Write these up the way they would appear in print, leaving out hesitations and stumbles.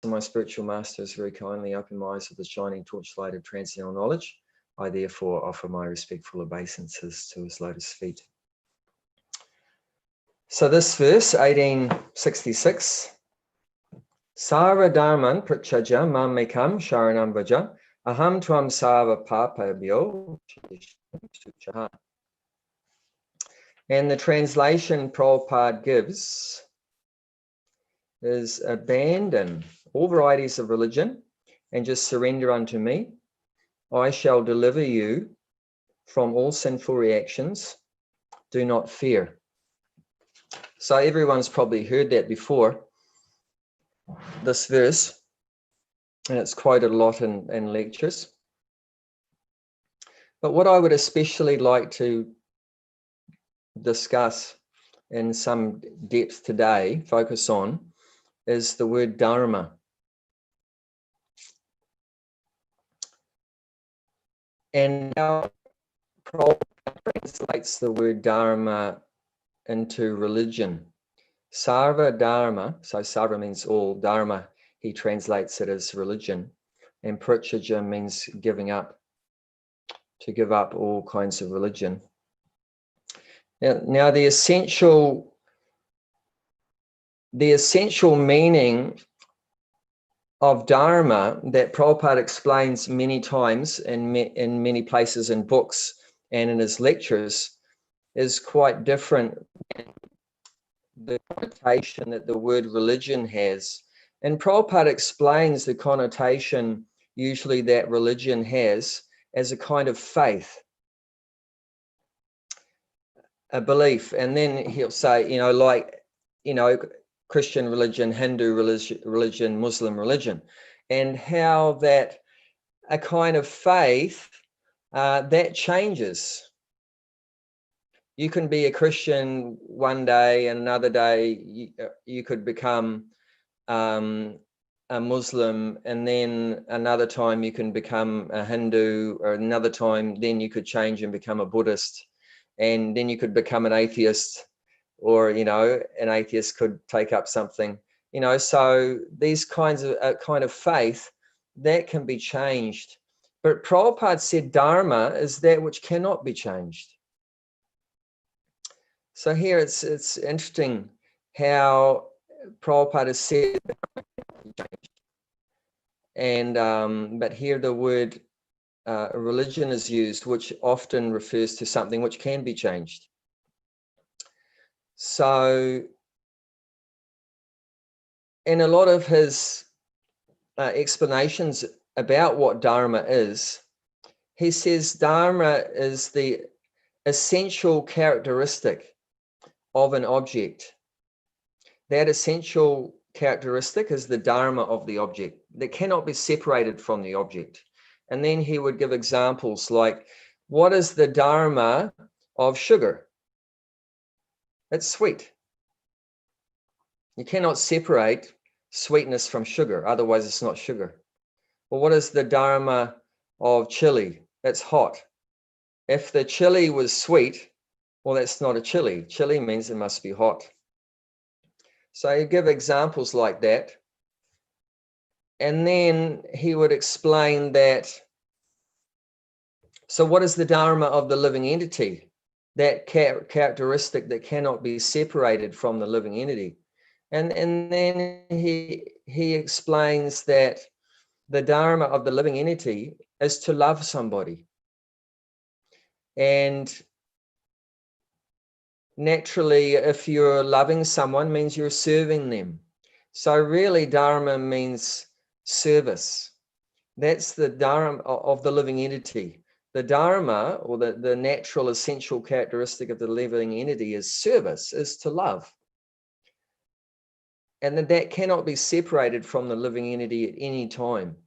my spiritual masters very kindly opened my eyes with the shining torchlight of transcendental knowledge. I therefore offer my respectful obeisances to his lotus feet. So this verse, 1866, Sarva Dharman Prachaja Mam Mekam Sharanam Vaja Aham Tvam Sarva Papabhyo. And the translation Prabhupada gives is abandon all varieties of religion and just surrender unto me. I shall deliver you from all sinful reactions. Do not fear. So everyone's probably heard that before, this verse, and it's quoted a lot in lectures. But what I would especially like to discuss in some depth today, focus on, is the word dharma. And how Prabhupada translates the word dharma into religion. Sarva dharma, so sarva means all, dharma, he translates it as religion. And prachaja means giving up, to give up all kinds of religion. Now the essential meaning of dharma that Prabhupada explains many times in many places in books and in his lectures is quite different than the connotation that the word religion has. And Prabhupada explains the connotation usually that religion has as a kind of faith, a belief. And then he'll say, like, Christian religion, Hindu religion, Muslim religion, and how that a kind of faith that changes. You can be a Christian one day, and another day you could become a Muslim, and then another time you can become a Hindu, or another time then you could change and become a Buddhist, and then you could become an atheist. Or, an atheist could take up something, so these kinds of kind of faith that can be changed. But Prabhupada said dharma is that which cannot be changed. So here it's interesting how Prabhupada has said dharma cannot be changed. And but here the word religion is used, which often refers to something which can be changed. So in a lot of his explanations about what dharma is, he says dharma is the essential characteristic of an object. That essential characteristic is the dharma of the object that cannot be separated from the object. And then he would give examples like, what is the dharma of sugar? It's sweet. You cannot separate sweetness from sugar, otherwise it's not sugar. Well, what is the dharma of chili? It's hot. If the chili was sweet, well, that's not a chili. Chili means it must be hot. So you give examples like that. And then he would explain that, so what is the dharma of the living entity? That characteristic that cannot be separated from the living entity. And then he explains that the dharma of the living entity is to love somebody. And naturally, if you're loving someone, means you're serving them. So really, dharma means service. That's the dharma of the living entity. The dharma, or the natural essential characteristic of the living entity, is service, is to love. And that cannot be separated from the living entity at any time.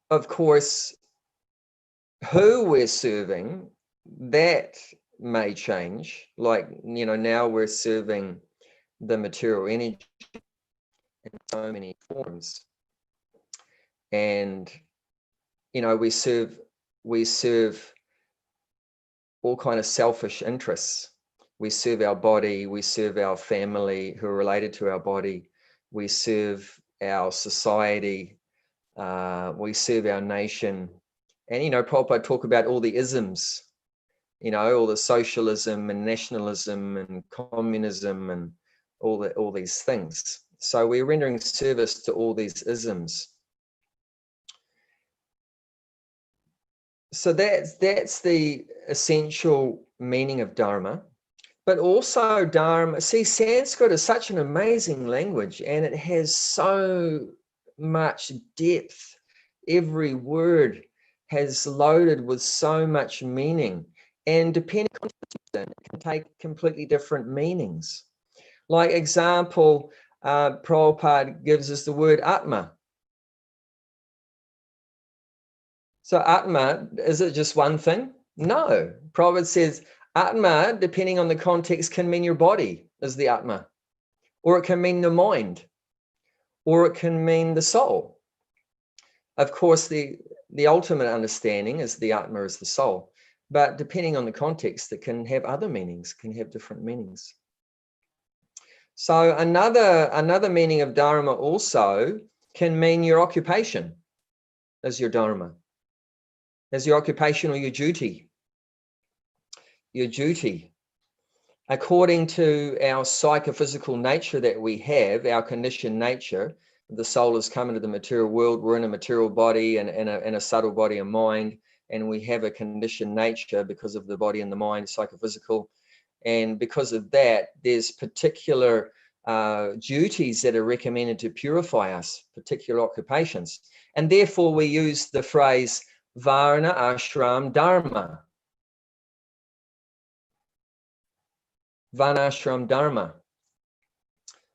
Of course, who we're serving, that may change. Like, now we're serving the material energy in so many forms. And, we serve all kind of selfish interests. We serve our body, we serve our family who are related to our body, we serve our society, we serve our nation. And, Prabhupada talk about all the isms, all the socialism and nationalism and communism and all these things. So we're rendering service to all these isms. So that's the essential meaning of Dharma. But also Dharma, see, Sanskrit is such an amazing language and it has so much depth. Every word has loaded with so much meaning. And depending on the context, it can take completely different meanings. Like example, Prabhupada gives us the word Atma. So Atma, is it just one thing? No. Prabhupada says Atma, depending on the context, can mean your body is the Atma, or it can mean the mind, or it can mean the soul. Of course, the ultimate understanding is the Atma is the soul, but depending on the context, it can have other meanings, can have different meanings. So another meaning of Dharma also can mean your occupation as your Dharma, as your occupation or your duty. Your duty. According to our psychophysical nature that we have, our conditioned nature, the soul has come into the material world, we're in a material body and a subtle body and mind, and we have a conditioned nature because of the body and the mind, psychophysical. And because of that, there's particular duties that are recommended to purify us, particular occupations. And therefore we use the phrase Varna, Ashram, Dharma. Varnashram Dharma.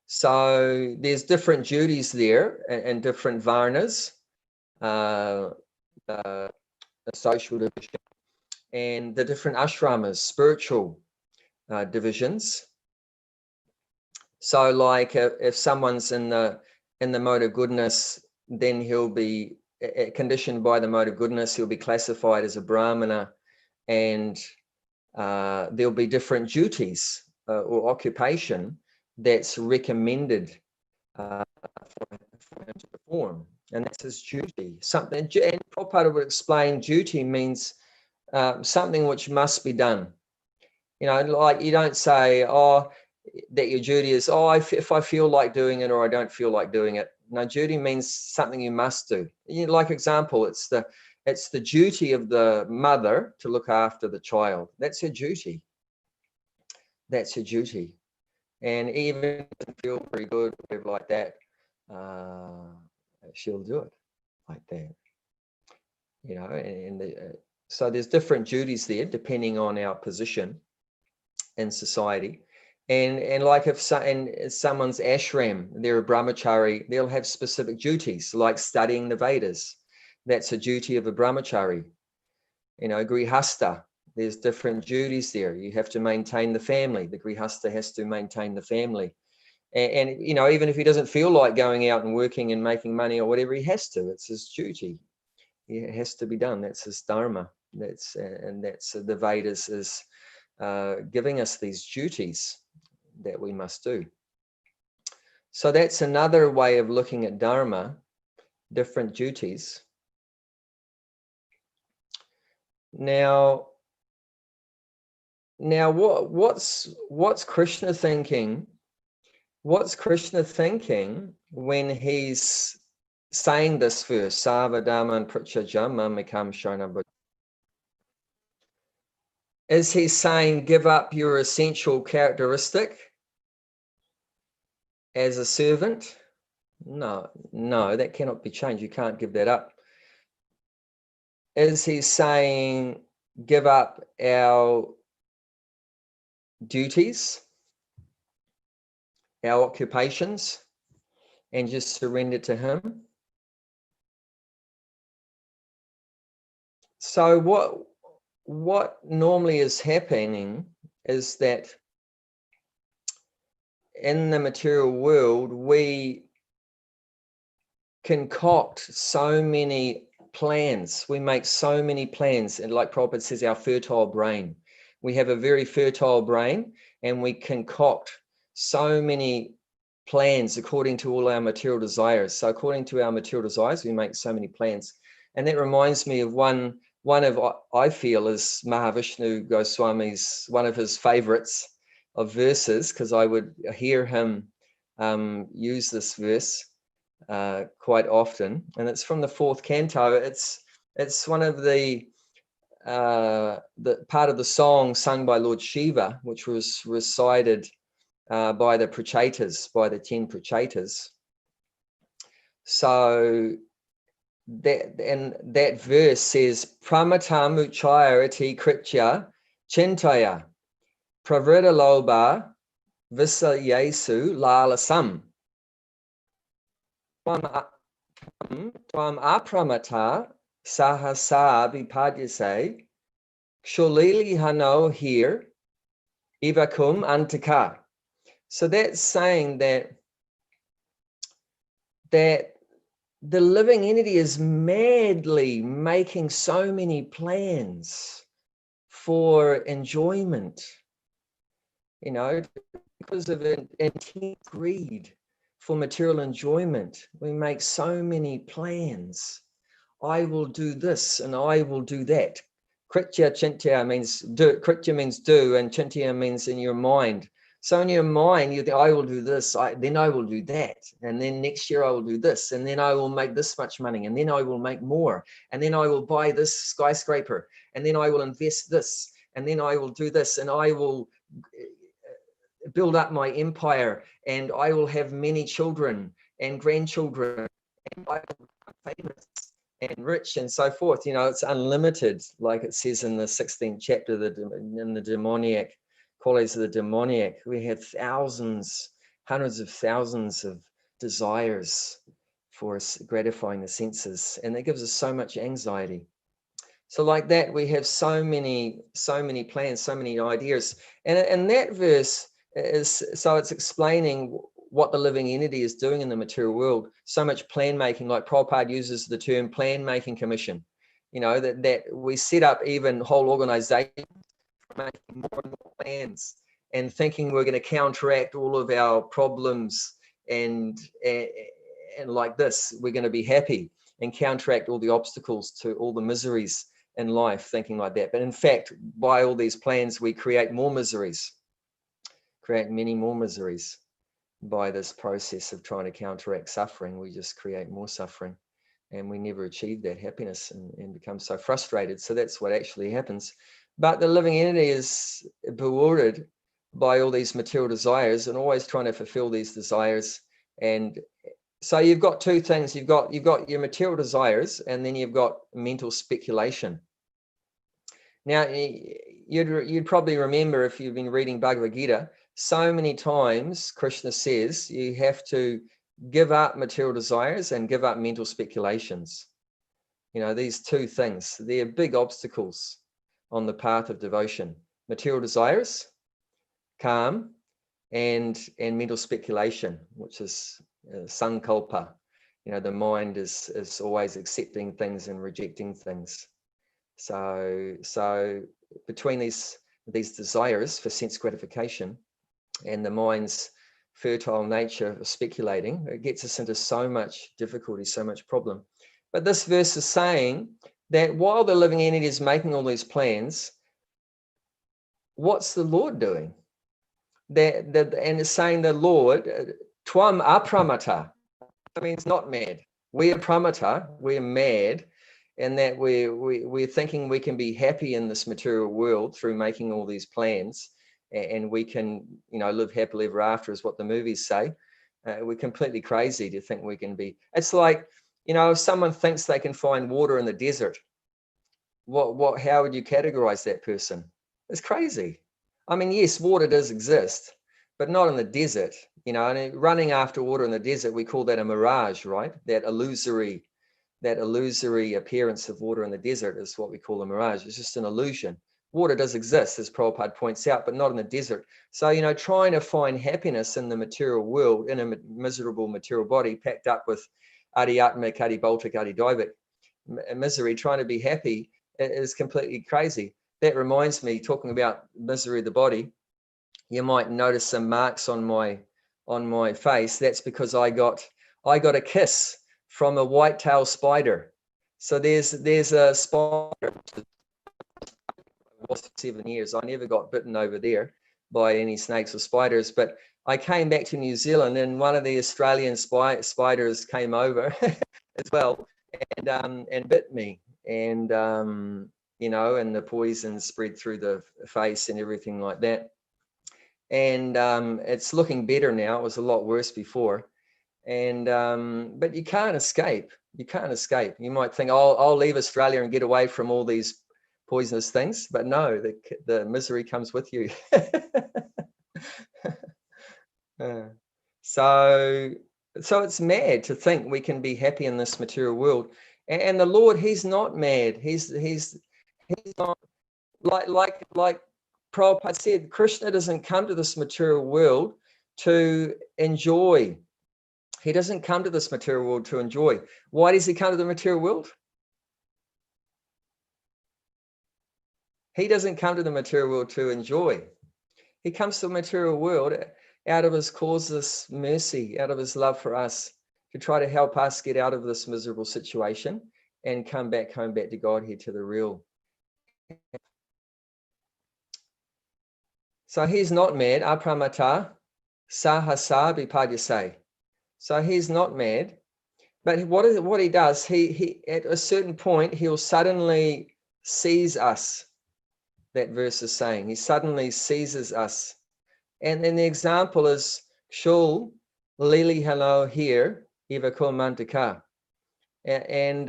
So there's different duties there and different Varnas, the social division, and the different ashramas, spiritual divisions. So like if someone's in the mode of goodness, then he'll be conditioned by the mode of goodness, he'll be classified as a Brahmana, and there'll be different duties or occupation that's recommended for him to perform, and that's his duty. Something, and Prabhupada would explain duty means something which must be done. Like you don't say, oh, that your duty is, oh, if I feel like doing it or I don't feel like doing it. No, duty means something you must do. Like example, it's the duty of the mother to look after the child. That's her duty. That's her duty. And even if it doesn't feel very good, whatever like that, she'll do it like that. So there's different duties there depending on our position in society. And like if someone's ashram, they're a brahmachari, they'll have specific duties like studying the Vedas. That's a duty of a brahmachari. Grihasta, there's different duties there. You have to maintain the family. The grihasta has to maintain the family. And even if he doesn't feel like going out and working and making money or whatever, he has to. It's his duty. It has to be done. That's his dharma. That's the Vedas is giving us these duties that we must do. So that's another way of looking at dharma, different duties. Now what's Krishna thinking? What's Krishna thinking when he's saying this verse? Sarvadharman pratyajam mamekam sharanam. Is he saying give up your essential characteristic as a servant? No, that cannot be changed. You can't give that up. Is he saying give up our duties, our occupations, and just surrender to him? So what normally is happening is that in the material world, we concoct so many plans. We make so many plans. And like Prabhupada says, our fertile brain. We have a very fertile brain, and we concoct so many plans according to all our material desires. So according to our material desires, we make so many plans. And that reminds me of one of, I feel, is Mahavishnu Goswami's, one of his favorites of verses, because I would hear him use this verse quite often. And it's from the 4th canto. It's one of the part of the song sung by Lord Shiva, which was recited by the Prachetas, by the 10 Prachetas. So that verse says, Pramatam uchayarati kritya chintaya pravrita loba visayesu lalasam tvam apramata sahasa vipadyase ksholili hano here ivakum antaka. So that's saying that the living entity is madly making so many plans for enjoyment, because of intense greed for material enjoyment. We make so many plans. I will do this and I will do that. Kritya chintya means do. Kritya means do, and chintya means in your mind. So in your mind, you think, I will do this, then I will do that. And then next year I will do this. And then I will make this much money. And then I will make more. And then I will buy this skyscraper. And then I will invest this. And then I will do this. And I will build up my empire. And I will have many children and grandchildren. And I will become famous and rich and so forth. It's unlimited, like it says in the 16th chapter, in the demoniac qualities of the demoniac. We have thousands, hundreds of thousands of desires for gratifying the senses, and that gives us so much anxiety. So like that, we have so many plans, so many ideas. And that verse it's explaining what the living entity is doing in the material world. So much plan making, like Prabhupada uses the term plan making commission, that we set up even whole organizations, making more and more plans and thinking we're going to counteract all of our problems, and like this, we're going to be happy and counteract all the obstacles to all the miseries in life, thinking like that. But in fact, by all these plans, we create more miseries, create many more miseries. By this process of trying to counteract suffering, we just create more suffering, and we never achieve that happiness and become so frustrated. So that's what actually happens. But the living entity is bewildered by all these material desires and always trying to fulfill these desires. And so you've got two things. You've got your material desires, and then you've got mental speculation. Now, you'd probably remember, if you've been reading Bhagavad Gita, so many times Krishna says you have to give up material desires and give up mental speculations. These two things, they're big obstacles on the path of devotion. Material desires, calm, and mental speculation, which is sankalpa. The mind is always accepting things and rejecting things. So between these desires for sense gratification and the mind's fertile nature of speculating, it gets us into so much difficulty, so much problem. But this verse is saying that while the living entity is making all these plans, what's the Lord doing? And it's saying the Lord, Tvam apramata, that means not mad. We are pramata, we're mad, and that we're thinking we can be happy in this material world through making all these plans, and we can, live happily ever after, is what the movies say. We're completely crazy to think we can be. It's like, if someone thinks they can find water in the desert, how would you categorize that person? It's crazy. I mean, yes, water does exist, but not in the desert. And running after water in the desert, we call that a mirage, right? That illusory appearance of water in the desert is what we call a mirage. It's just an illusion. Water does exist, as Prabhupada points out, but not in the desert. So, trying to find happiness in the material world, in a miserable material body packed up with adhyatmic, adhibautic, adhidaivic misery, trying to be happy is completely crazy. that reminds me, talking about misery of the body, you might notice some marks on my face. That's because I got a kiss from a white-tailed spider. So there's a spider. For 7 years, I never got bitten over there by any snakes or spiders, but I came back to New Zealand, and one of the Australian spiders came over as well, and bit me, and you know, and the poison spread through the face and everything like that. And it's looking better now. It was a lot worse before, and but you can't escape. You can't escape. You might think, oh, I'll leave Australia and get away from all these poisonous things, but no, the misery comes with you. So it's mad to think we can be happy in this material world, and the Lord, he's not mad. He's not like Prabhupada said. Krishna doesn't come to this material world to enjoy. He doesn't come to this material world to enjoy. Why does he come to the material world? He doesn't come to the material world to enjoy. He comes to the material world out of his causeless mercy, out of his love for us, to try to help us get out of this miserable situation and come back home, back to Godhead, to the real. So he's not mad. Apramata sahasa vipadyase. So he's not mad. But what he does, he at a certain point, he'll suddenly seize us. That verse is saying he suddenly seizes us, and then the example is shul lili hello here ivako mantaka, and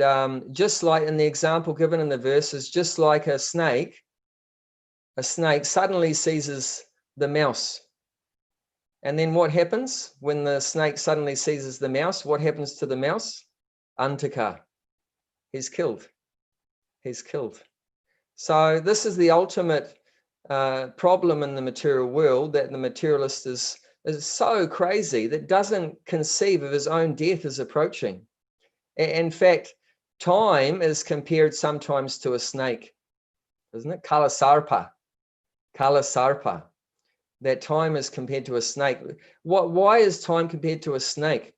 just like in the example given in the verses, just like a snake suddenly seizes the mouse. And then what happens when the snake suddenly seizes the mouse? What happens to the mouse? Antaka, he's killed. He's killed. So this is the ultimate problem in the material world, that the materialist is so crazy that doesn't conceive of his own death as approaching. In fact, time is compared sometimes to a snake, isn't it? Kalasarpa, that time is compared to a snake. Why is time compared to a snake?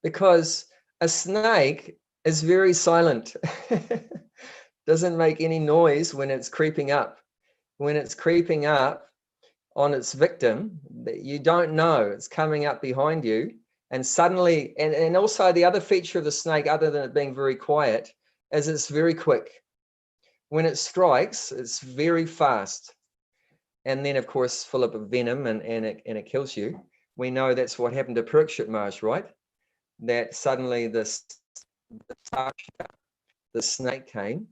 Because a snake is very silent. Doesn't make any noise when it's creeping up. When it's creeping up on its victim, you don't know it's coming up behind you, and suddenly, and also the other feature of the snake, other than it being very quiet, is it's very quick. When it strikes, it's very fast, and then of course full of venom, and it kills you. We know that's what happened to Parikshit Maharaj, right? That suddenly the snake came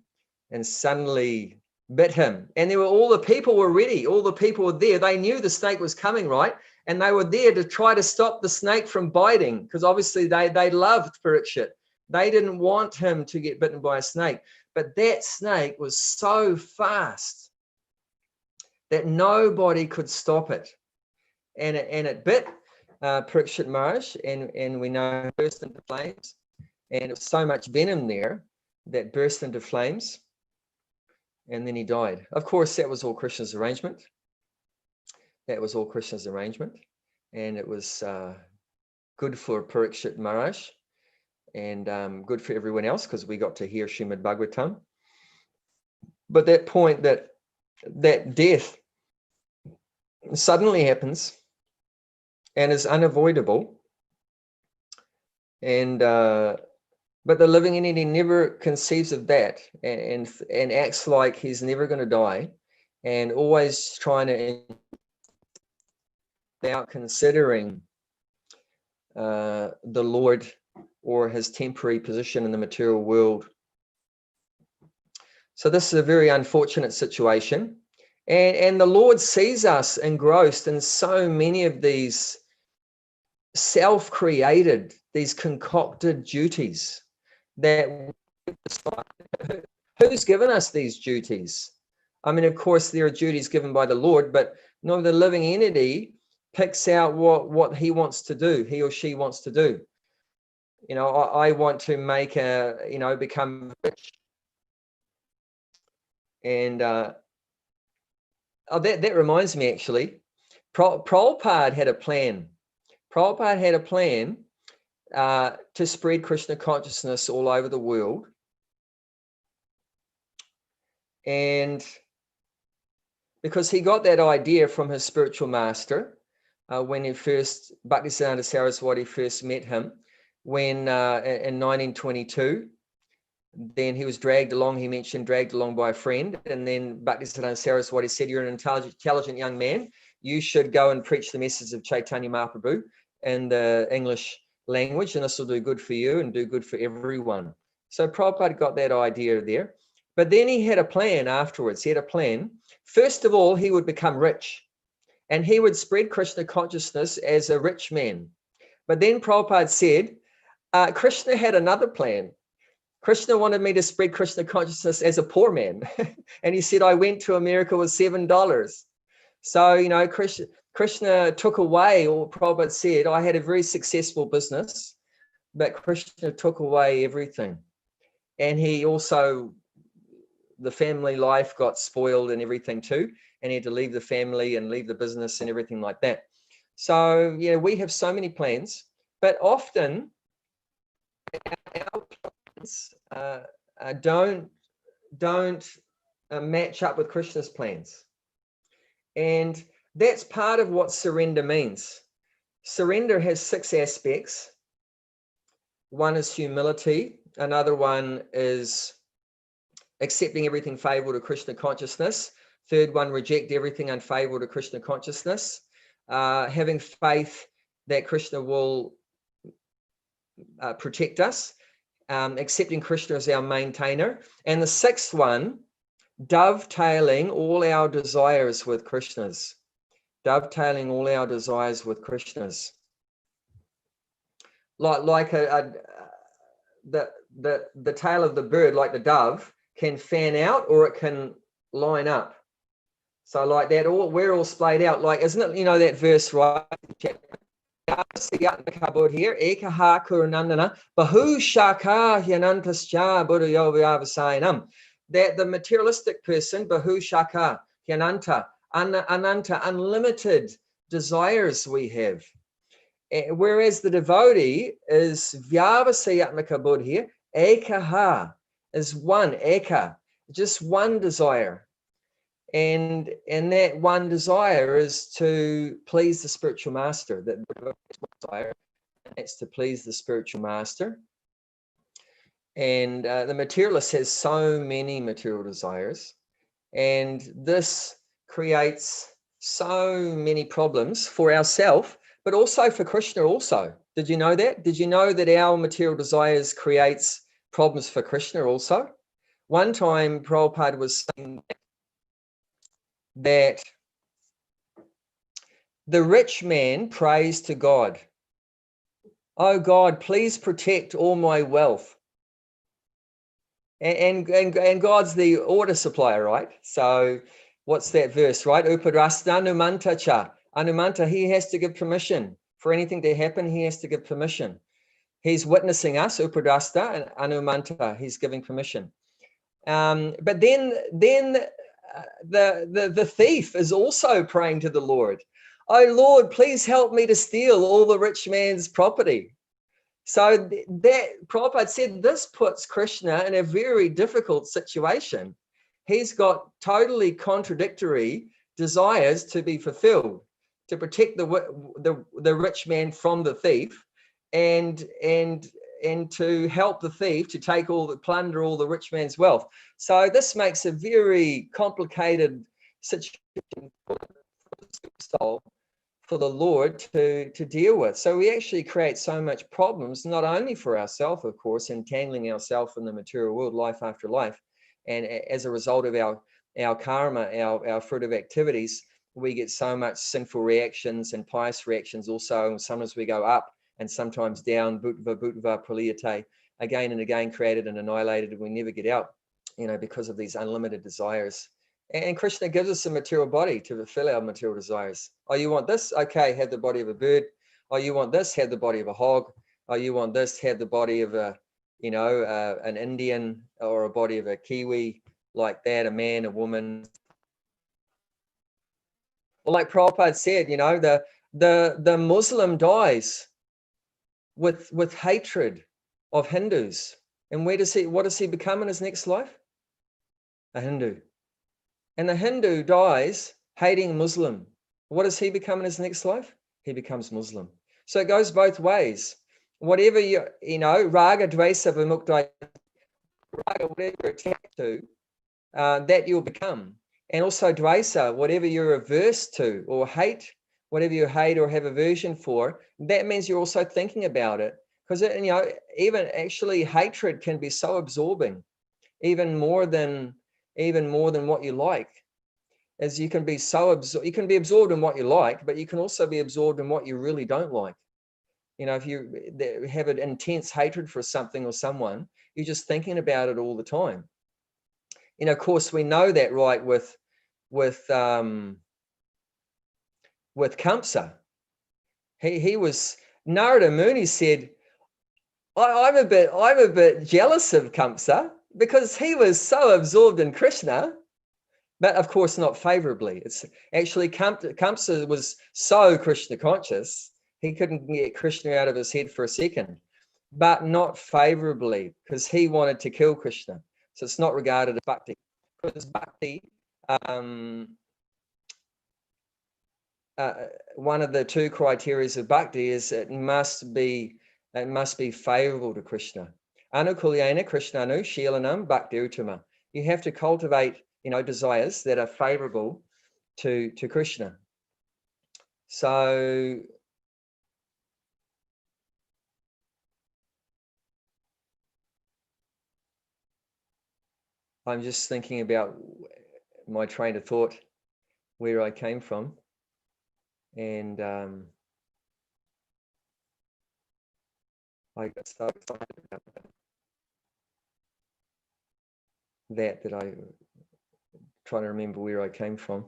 and suddenly bit him, and all the people were ready. All the people were there. They knew the snake was coming, right? And they were there to try to stop the snake from biting, because obviously they loved Parikshit. They didn't want him to get bitten by a snake, but that snake was so fast that nobody could stop it, and it bit Parikshit Maharaj, and we know it burst into flames, and it was so much venom there that burst into flames, and then he died. Of course, that was all Krishna's arrangement. That was all Krishna's arrangement, and it was good for Parikshit Maharaj, and good for everyone else, because we got to hear Srimad Bhagavatam. But that point, that death suddenly happens and is unavoidable, and but the living entity never conceives of that, and acts like he's never going to die, and always trying to, without considering the Lord or his temporary position in the material world. So this is a very unfortunate situation, and the Lord sees us engrossed in so many of these self-created, these concocted duties. That who's given us these duties? I mean, of course, there are duties given by the Lord, but no, the living entity picks out what he wants to do, he or she wants to do. You know, I want to make become rich. And that reminds me, actually, Prabhupada had a plan. Prabhupada had a plan to spread Krishna consciousness all over the world. And because he got that idea from his spiritual master when Bhaktisiddhanta Saraswati first met him, when in 1922, then he was dragged along by a friend. And then Bhaktisiddhanta Saraswati said, "You're an intelligent young man. You should go and preach the message of Chaitanya Mahaprabhu in the English language, and this will do good for you and do good for everyone." So Prabhupada got that idea there. But then he had a plan afterwards. He had a plan. First of all, he would become rich, and he would spread Krishna consciousness as a rich man. But then Prabhupada said, Krishna had another plan. Krishna wanted me to spread Krishna consciousness as a poor man. And he said, I went to America with $7. So, Krishna took away, or Prabhupada said, I had a very successful business, but Krishna took away everything. And he also, the family life got spoiled and everything too. And he had to leave the family and leave the business and everything like that. So, we have so many plans, but often our plans don't match up with Krishna's plans. And that's part of what surrender means. Surrender has 6 aspects. One is humility. Another one is accepting everything favorable to Krishna consciousness. Third one, reject everything unfavorable to Krishna consciousness. Having faith that Krishna will protect us. Accepting Krishna as our maintainer. And the 6th one, dovetailing all our desires with Krishna's. Dovetailing all our desires with Krishna's. Like the tail of the bird, like the dove, can fan out or it can line up. So like that, we're all splayed out. Like, isn't it, that verse, right? Here, Ekaha Kurunandana, Bahu Shaka Hyanantascha Buddhayo Vyavasayanam. That the materialistic person, Bahu Shaka Hyananta, Ananta, unlimited desires we have. Whereas the devotee is Vyavasayatmaka Buddha, Ekaha is one, Eka, just one desire. And that one desire is to please the spiritual master. That desire, that's to please the spiritual master. And the materialist has so many material desires, and this creates so many problems for ourselves, but also for Krishna also. Did you know that? Did you know that our material desires creates problems for Krishna also? One time Prabhupada was saying that the rich man prays to God, "Oh God, please protect all my wealth." And God's the order supplier, right? So what's that verse, right? Upadrasta Anumanta cha. Anumanta, he has to give permission. For anything to happen, he has to give permission. He's witnessing us, Upadrasta, and Anumanta, he's giving permission. But then the thief is also praying to the Lord. "Oh Lord, please help me to steal all the rich man's property." So that Prabhupada said this puts Krishna in a very difficult situation. He's got totally contradictory desires to be fulfilled, to protect the rich man from the thief, and to help the thief to take plunder all the rich man's wealth. So this makes a very complicated situation for the Lord to deal with. So we actually create so much problems, not only for ourselves, of course, entangling ourselves in the material world, life after life. And as a result of our karma, our fruitive activities, we get so much sinful reactions and pious reactions also. And sometimes we go up and sometimes down, bhutva praliyate, again and again, created and annihilated, and we never get out, because of these unlimited desires. And Krishna gives us a material body to fulfill our material desires. Oh, you want this? Okay, have the body of a bird. Oh, you want this? Have the body of a hog. Oh, you want this? Have the body of an Indian, or a body of a Kiwi, like that, a man, a woman. Like Prabhupada said, you know, the Muslim dies with hatred of Hindus. And what does he become in his next life? A Hindu. And the Hindu dies hating Muslim. What does he become in his next life? He becomes Muslim. So it goes both ways. Whatever you know, raga, dvesa, vimukta, raga, whatever you're attached to, that you'll become. And also dvesa, whatever you're averse to or hate, whatever you hate or have aversion for, that means you're also thinking about it. Because, you know, even actually hatred can be so absorbing, even more than what you like. As you can be you can be absorbed in what you like, but you can also be absorbed in what you really don't like. You know, if you have an intense hatred for something or someone, you're just thinking about it all the time. You know, of course, we know that, right, with Kamsa. He was, Narada Muni said, I'm a bit jealous of Kamsa because he was so absorbed in Krishna, but of course not favorably. It's actually Kamsa was so Krishna conscious, he couldn't get Krishna out of his head for a second, but not favorably because he wanted to kill Krishna. So it's not regarded as bhakti. Because bhakti, one of the two criteria of bhakti is it must be favorable to Krishna. Anukulyena Krishnanu Sheelanam Bhakti Uttama. You have to cultivate, you know, desires that are favorable to Krishna. So I'm just thinking about my train of thought, where I came from. And I got so excited about that I trying to remember where I came from.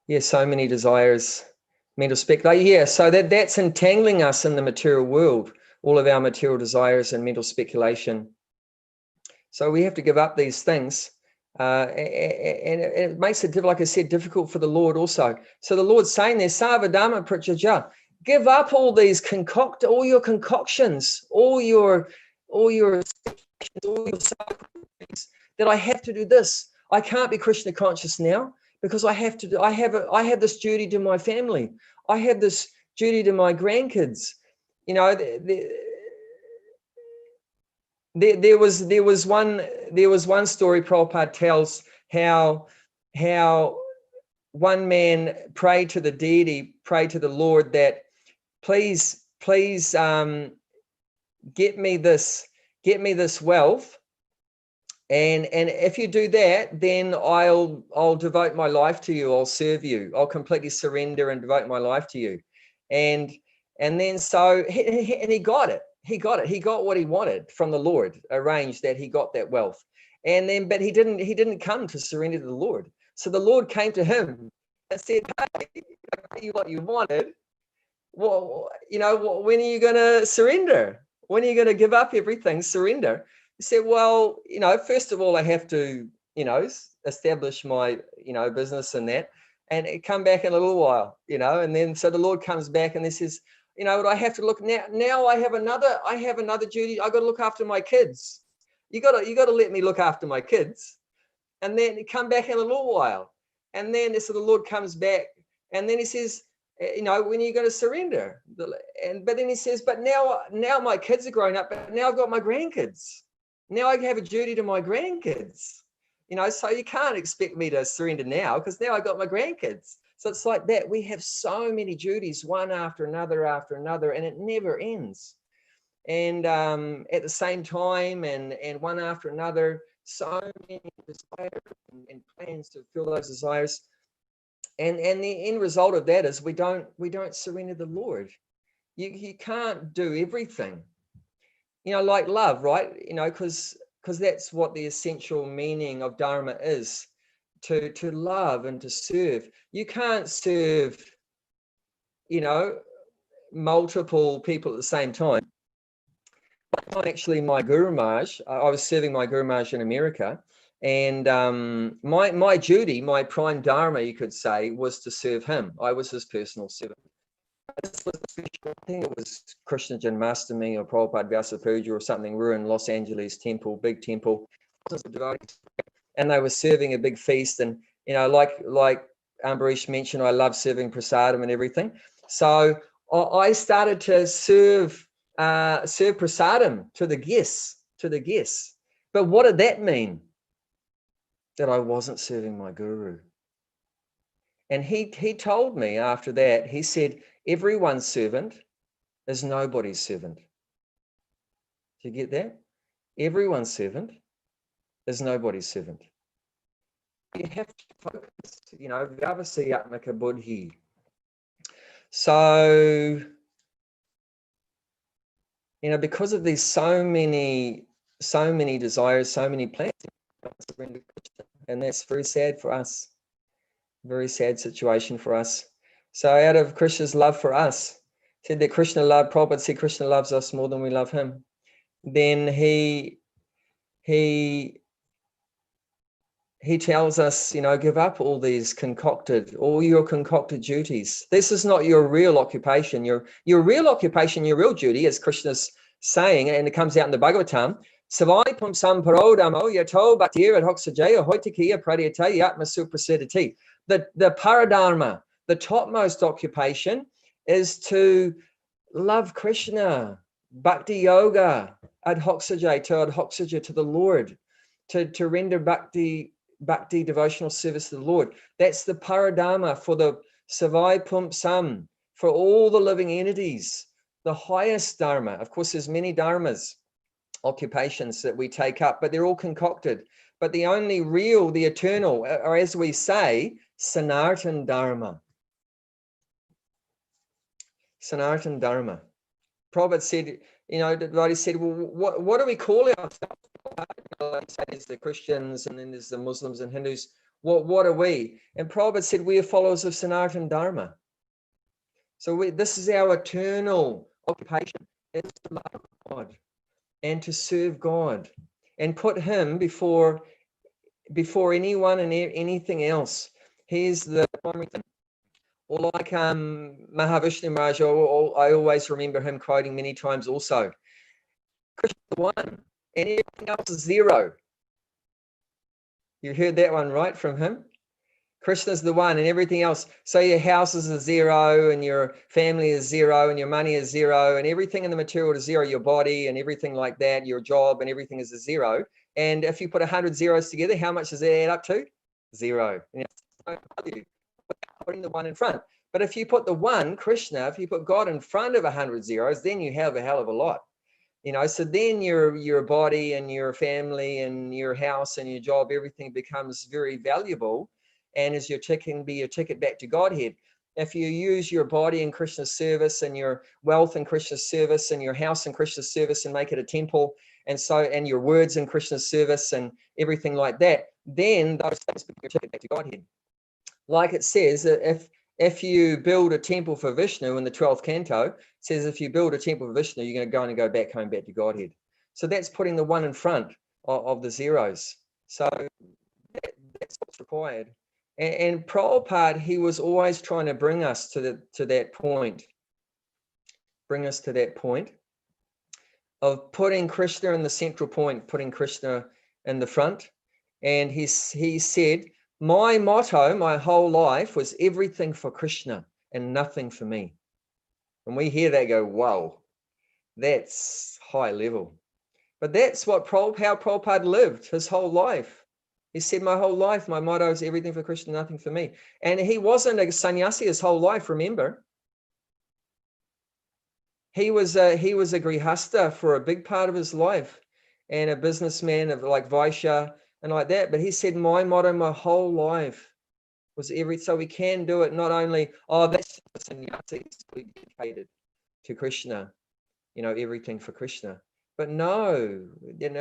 Yeah, so many desires, mental speculation. Yeah, so that's entangling us in the material world, all of our material desires and mental speculation. So we have to give up these things. And it makes it, like I said, difficult for the Lord also. So the Lord's saying there, Savadama Prachaja, give up all your concoctions, all your that I have to do this. I can't be Krishna conscious now because I have this duty to my family. I have this duty to my grandkids. You know, there was one story Prabhupada tells how one man prayed to the deity, prayed to the Lord that please get me this wealth, and if you do that, then I'll devote my life to you, I'll serve you, I'll completely surrender and devote my life to you. And then so he got it. He got what he wanted from the Lord, arranged that he got that wealth. And then, but he didn't come to surrender to the Lord. So the Lord came to him and said, hey, I got you what you wanted. Well, you know, when are you going to surrender? When are you going to give up everything, surrender? He said, well, you know, first of all, I have to, you know, establish my, you know, business and that, and come back in a little while, you know. And then so the Lord comes back and he says, you know, I have to look now I have another duty. I got to look after my kids. You got to let me look after my kids. And then come back in a little while. And then so the Lord comes back and then he says, you know, when are you going to surrender? But then he says, but now my kids are grown up, but now I've got my grandkids. Now I have a duty to my grandkids. You know, so you can't expect me to surrender now because now I got my grandkids. So it's like that. We have so many duties, one after another, and it never ends. And at the same time, and one after another, so many desires and plans to fulfill those desires. And the end result of that is we don't surrender the Lord. You can't do everything. You know, like love, right? You know, because that's what the essential meaning of Dharma is. To love and to serve. You can't serve, you know, multiple people at the same time. Actually, my Guru Maharaj, I was serving my Guru Maharaj in America, and my duty, my prime dharma, you could say, was to serve him. I was his personal servant. This was special. I think it was Krishna Janmashtami or Prabhupada Vyasa Puja or something. We were in Los Angeles temple, big temple, and they were serving a big feast. And like Ambarish mentioned, I love serving prasadam and everything. So I started to serve prasadam to the guests. But what did that mean? That I wasn't serving my guru. And he told me after that, he said, everyone's servant is nobody's servant. Do you get that? Everyone's servant is nobody's servant. You have to focus, Vyavasayatmaka buddhi. So, because of these so many desires, so many plans, and that's very sad for us. Very sad situation for us. So out of Krishna's love for us, said that Prabhupada said Krishna loves us more than we love him. Then he tells us, give up all your concocted duties. This is not your real occupation. Your real occupation, your real duty, as Krishna's saying, and it comes out in the Bhagavatam, Savai pum samparodamo yato bhaktir adhoksajaya hoitikiya pradhyataya atmasuprasidati. The paradharma, the topmost occupation, is to love Krishna, bhakti yoga, adhoksajaya, to the Lord, to render bhakti devotional service to the Lord. That's the paradharma for the savai pump sam, for all the living entities, the highest dharma. Of course, there's many dharmas, occupations that we take up, but they're all concocted. But the only real, the eternal, or as we say, Sanatan Dharma. Sanatan Dharma. Prabhupada said, the devotee said, well, what do we call ourselves? There's the Christians, and then there's the Muslims and Hindus. What are we? And Prabhupada said, we are followers of Sanatan Dharma. So this is our eternal occupation, is to love God and to serve God and put him before anyone and anything else. He's the primary thing. Or like Mahavishnu Maharaj, I always remember him quoting many times also. Krishna is the one and everything else is zero. You heard that one right from him? Krishna's the one and everything else. So your house is a zero and your family is zero and your money is zero and everything in the material is zero, your body and everything like that, your job and everything is a zero. And if you put 100 zeros together, how much does that add up to? Zero. Putting the one in front. But if you put the one, Krishna, if you put God in front of 100 zeros, then you have a hell of a lot. So then your body and your family and your house and your job, everything becomes very valuable. And as your ticket back to Godhead. If you use your body in Krishna's service and your wealth in Krishna's service and your house in Krishna's service and make it a temple, and your words in Krishna's service and everything like that, then those things become your ticket back to Godhead. Like it says, if you build a temple for Vishnu in the 12th canto, it says if you build a temple for Vishnu, you're going to go back home, back to Godhead. So that's putting the one in front of the zeros. So that's what's required. And Prabhupada, he was always trying to bring us to that point. Bring us to that point of putting Krishna in the central point, putting Krishna in the front. And he said, my motto, my whole life was everything for Krishna and nothing for me. And we hear that go, wow, that's high level. But that's how Prabhupada lived his whole life. He said, my whole life, my motto is everything for Krishna, nothing for me. And he wasn't a sannyasi his whole life, remember? He was a grihasta for a big part of his life and a businessman of like Vaishya and like that. But he said, my motto, my whole life was so we can do it not only, that's the sannyasis, we dedicated to Krishna, everything for Krishna. But no,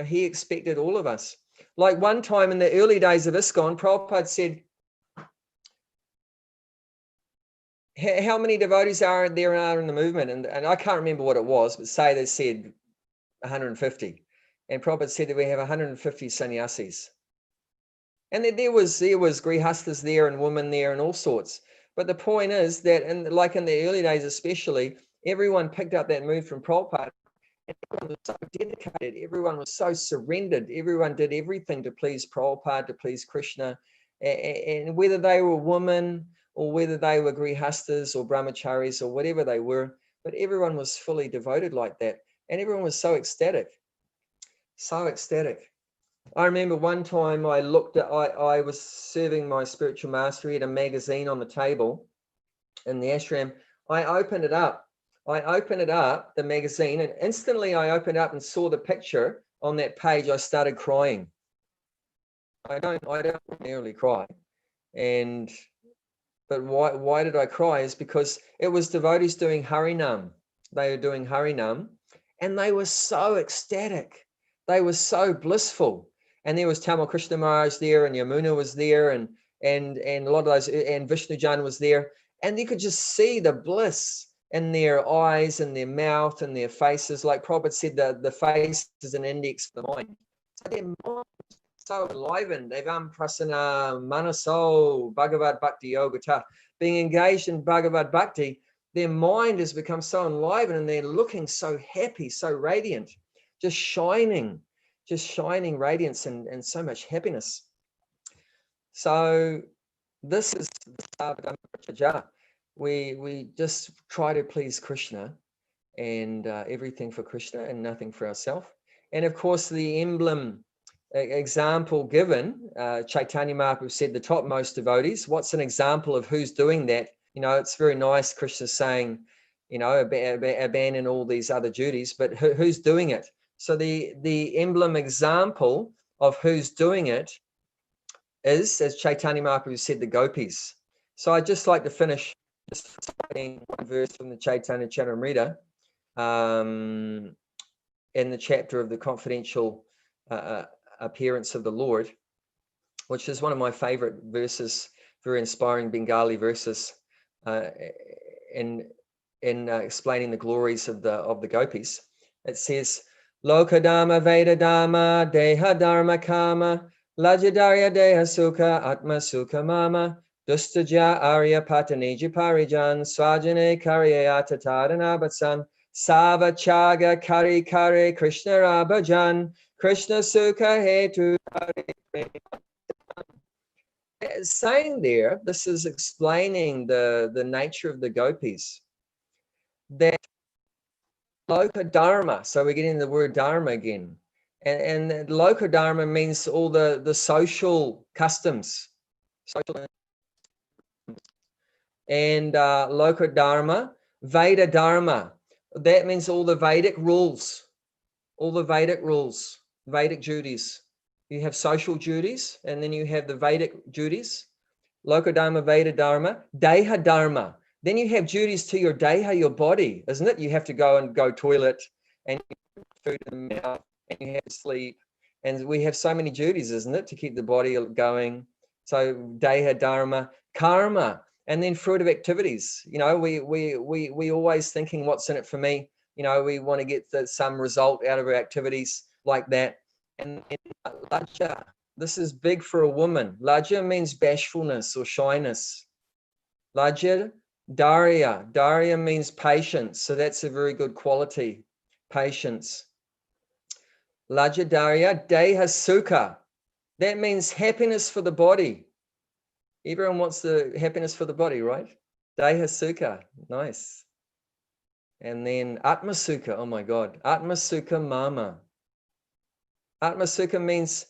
he expected all of us. Like one time in the early days of ISKCON, Prabhupada said, how many devotees are there in the movement? And I can't remember what it was, but say they said 150. And Prabhupada said that we have 150 sannyasis. And there was grihastas there and women there and all sorts. But the point is that in the early days especially, everyone picked up that move from Prabhupada. And everyone was so dedicated. Everyone was so surrendered. Everyone did everything to please Prabhupada, to please Krishna. And whether they were women or whether they were grihastas or brahmacharis or whatever they were, but everyone was fully devoted like that. And everyone was so ecstatic. So ecstatic. I remember one time I was serving my spiritual master. He had a magazine on the table in the ashram. I opened it up, the magazine, and instantly I opened up and saw the picture on that page. I started crying. I don't ordinarily cry. But why did I cry? Is because it was devotees doing Harinam. They were doing Harinam, and they were so ecstatic. They were so blissful. And there was Tamal Krishna Maharaj there, and Yamuna was there, and a lot of those, and Vishnujan was there. And you could just see the bliss in their eyes and their mouth and their faces. Like Prabhupada said, the face is an index for the mind. So their mind was so enlivened. Evam prasana manaso Bhagavad Bhakti Yogata. Being engaged in Bhagavad Bhakti, their mind has become so enlivened and they're looking so happy, so radiant, just shining radiance and so much happiness. So this is the Sarvadhamma Praja. We just try to please Krishna and everything for Krishna and nothing for ourselves. And of course, the emblem example given, Chaitanya Mahaprabhu said the topmost devotees. What's an example of who's doing that? It's very nice, Krishna saying, abandon all these other duties, but who's doing it? So the emblem example of who's doing it is, as Chaitanya Mahaprabhu said, the gopis. So I'd just like to finish just citing one verse from the Chaitanya Charitamrita in the chapter of the confidential appearance of the Lord, which is one of my favorite verses, very inspiring Bengali verses in explaining the glories of the gopis. It says, Lokadama Vedadama Deha Dharma Kama Lajadarya Deha Sukha Atma Sukha Mama Dustaja Arya Pataniji Parijan Swajane Karyayata Tadana Batsan Sava Chaga Kari Kare Krishna Rabajan Krishna Sukha Hetu. Saying there, this is explaining the nature of the gopis. That Loka Dharma, so we're getting the word Dharma again. And Loka Dharma means all the social customs. And Loka Dharma, Veda Dharma, that means all the Vedic rules, Vedic duties. You have social duties, and then you have the Vedic duties. Loka Dharma, Veda Dharma, Deha Dharma. Then you have duties to your deha, your body, isn't it? You have to go toilet, and you have food in the mouth, and you have to sleep. And we have so many duties, isn't it, to keep the body going. So deha, dharma, karma, and then fruitive activities. We always thinking, what's in it for me? We want to get some result out of our activities like that. And laja, this is big for a woman. Laja means bashfulness or shyness. Laja, Darya means patience. So that's a very good quality, patience. Laja Darya, Deha Sukha. That means happiness for the body. Everyone wants the happiness for the body, right? Deha Sukha, nice. And then Atma Sukha, oh my God. Atma Sukha Mama. Atma Sukha means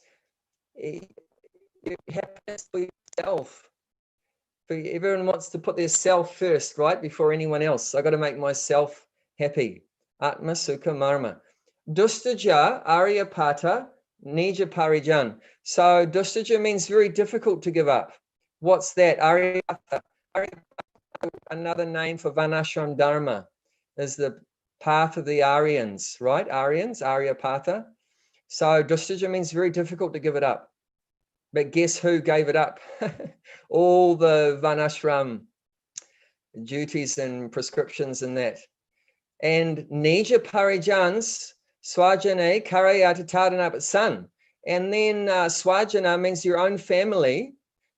happiness for yourself. Everyone wants to put their self first, right? Before anyone else. I got to make myself happy. Atma Sukha Marma. Dustaja Aryapata Nija Parijan. So Dustaja means very difficult to give up. What's that? Aryapata. Another name for Varnashram Dharma is the path of the Aryans, right? Aryans, Aryapata. So Dustaja means very difficult to give it up. But guess who gave it up? All the Varnashram duties and prescriptions and that. And Nija Parijans, Swajane karayata tadanapat san. And then swajana means your own family.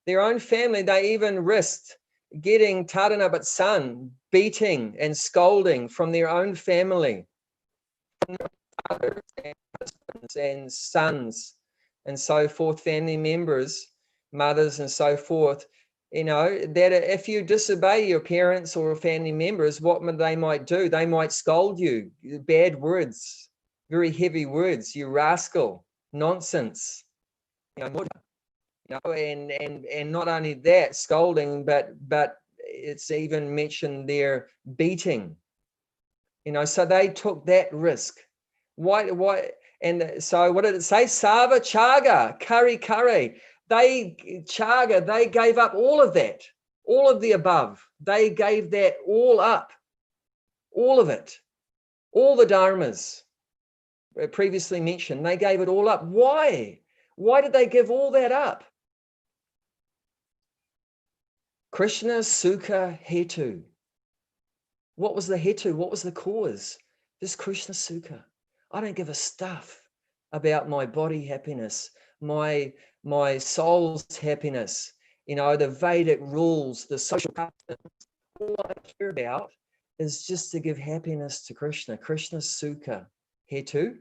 Their own family, they even risked getting tadanapat san, beating and scolding from their own family, from their fathers and husbands and sons and so forth, family members, mothers and so forth. You know, that if you disobey your parents or family members, what they might do, they might scold you, bad words, very heavy words, you rascal, nonsense, you know, and not only that, scolding, but it's even mentioned there, beating, you know, so they took that risk. Why? And so what did it say? Sava chaga, kari. They gave up all of that, all of the above. They gave that all up, all of it, all the dharmas previously mentioned. They gave it all up. Why? Why did they give all that up? Krishna Sukha Hetu. What was the hetu? What was the cause? This Krishna Sukha. I don't give a stuff about my body happiness, my soul's happiness, you know, the Vedic rules, the social customs. All I care about is just to give happiness to Krishna. Krishna Sukha Hetu.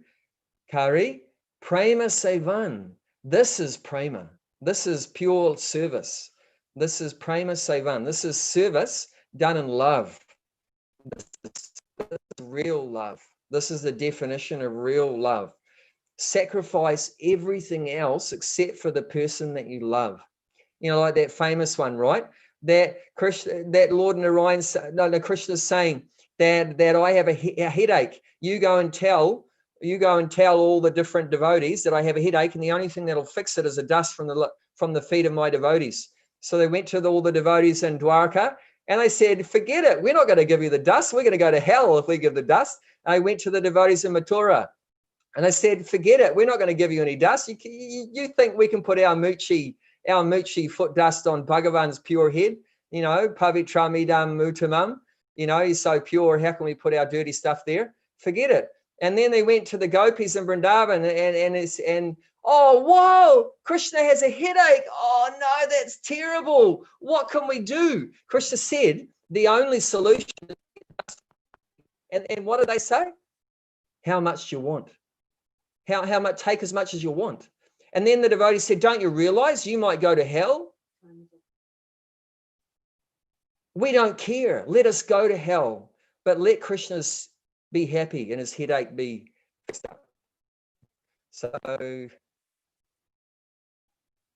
Kari Prema Sevan. This is prema. This is pure service. This is prema sevan. This is service done in love. This is real love. This is the definition of real love. Sacrifice everything else except for the person that you love. You know, like that famous one, right? That Lord Narayan, Krishna's saying that I have a headache. You go and tell all the different devotees that I have a headache, and the only thing that'll fix it is the dust from the feet of my devotees. So they went to all the devotees in Dwarka, and they said, forget it. We're not going to give you the dust. We're going to go to hell if we give the dust. And I went to the devotees in Mathura, and they said, forget it. We're not going to give you any dust. You think we can put our moochie foot dust on Bhagavan's pure head? You know, pavitramidam mutamam. You know, he's so pure. How can we put our dirty stuff there? Forget it. And then they went to the gopis in Vrindavan, and oh, whoa, Krishna has a headache. Oh, no, that's terrible. What can we do? Krishna said, the only solution. And what did they say? How much do you want? How much? Take as much as you want. And then the devotee said, don't you realize you might go to hell? We don't care. Let us go to hell, but let Krishna be happy and his headache be fixed up.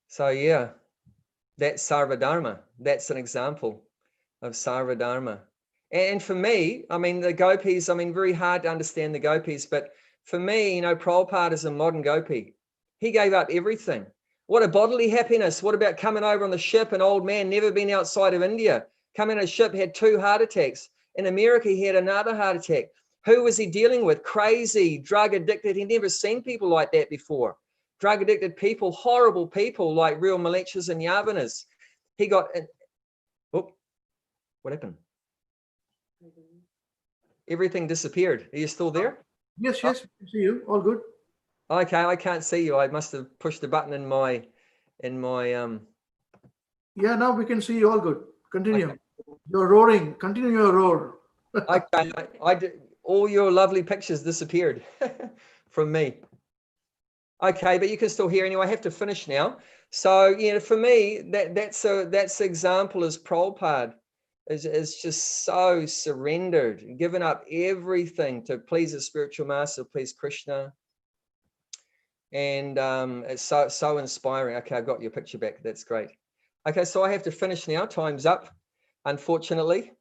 So yeah, that's Sarvadharma. That's an example of Sarvadharma. And for me, I mean, the gopis, I mean, very hard to understand the gopis, but for me, you know, Prabhupada is a modern gopi. He gave up everything. What a bodily happiness. What about coming over on the ship, an old man, never been outside of India, coming on a ship, had 2 heart attacks. In America, he had another heart attack. Who was he dealing with? Crazy, drug addicted. He'd never seen people like that before. Drug addicted people, horrible people like real malechas and yavanas. He got, oh, what happened? Everything disappeared. Are you still there? Yes, I can see you. All good. Okay, I can't see you. I must have pushed the button in my Yeah, now we can see you. All good. Continue. Okay. You're roaring. Continue your roar. Okay, I did. All your lovely pictures disappeared from me. Okay, but you can still hear anyway. I have to finish now. So, you know, for me, that's example is Prabhupada is just so surrendered, given up everything to please the spiritual master, please Krishna. And it's so inspiring. Okay, I got your picture back. That's great. Okay, so I have to finish now. Time's up, unfortunately.